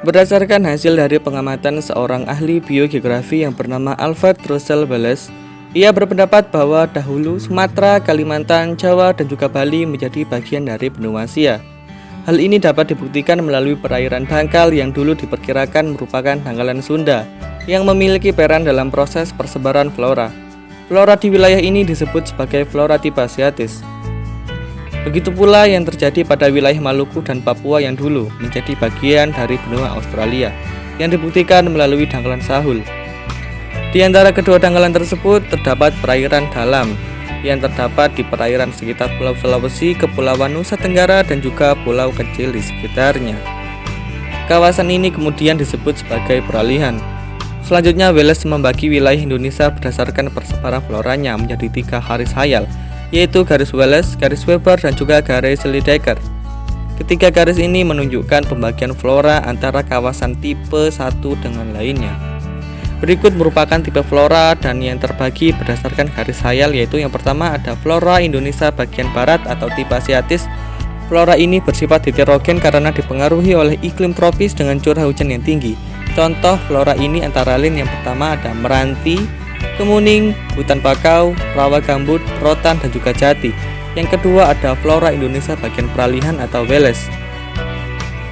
Berdasarkan hasil dari pengamatan seorang ahli biogeografi yang bernama Alfred Russel Wallace, ia berpendapat bahwa dahulu Sumatera, Kalimantan, Jawa, dan juga Bali menjadi bagian dari benua Asia. Hal ini dapat dibuktikan melalui perairan dangkal yang dulu diperkirakan merupakan dangkalan Sunda yang memiliki peran dalam proses persebaran flora. Flora di wilayah ini disebut sebagai flora tipe asiatis. Begitu pula yang terjadi pada wilayah Maluku dan Papua yang dulu menjadi bagian dari benua Australia yang dibuktikan melalui dangkalan Sahul. Di antara kedua dangkalan tersebut terdapat perairan dalam yang terdapat di perairan sekitar Pulau Sulawesi, Kepulauan Nusa Tenggara, dan juga pulau kecil di sekitarnya. Kawasan ini kemudian disebut sebagai peralihan. Selanjutnya, Wallace membagi wilayah Indonesia berdasarkan persebaran floranya menjadi 3 garis hayal, yaitu garis Wallace, garis Weber, dan juga garis Lydekker. Ketiga garis ini menunjukkan pembagian flora antara kawasan tipe satu dengan lainnya. Berikut merupakan tipe flora dan yang terbagi berdasarkan garis hayal, yaitu yang pertama ada flora Indonesia bagian barat atau tipe asiatis. Flora ini bersifat heterogen karena dipengaruhi oleh iklim tropis dengan curah hujan yang tinggi. Contoh flora ini antara lain yang pertama ada Meranti, Kemuning, hutan bakau, rawa gambut, rotan, dan juga jati. Yang kedua ada flora Indonesia bagian peralihan atau Wallace.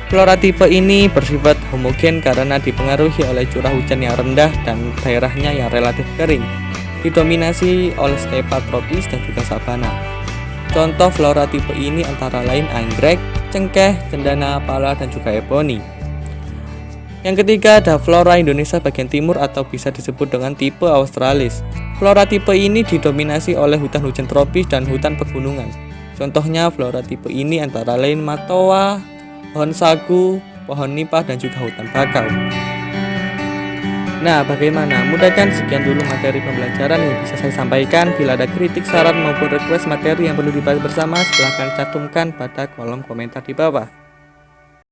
Flora tipe ini bersifat homogen karena dipengaruhi oleh curah hujan yang rendah dan daerahnya yang relatif kering, didominasi oleh stepa tropis dan juga sabana. Contoh flora tipe ini antara lain anggrek, cengkeh, cendana, pala, dan juga eboni. Yang ketiga ada flora Indonesia bagian timur atau bisa disebut dengan tipe Australis. Flora tipe ini didominasi oleh hutan hujan tropis dan hutan pegunungan. Contohnya flora tipe ini antara lain matoa, pohon sagu, pohon nipah, dan juga hutan bakau. Nah, bagaimana? Mudah kan? Sekian dulu materi pembelajaran yang bisa saya sampaikan. Bila ada kritik, saran maupun request materi yang perlu dibahas bersama, silahkan cantumkan pada kolom komentar di bawah.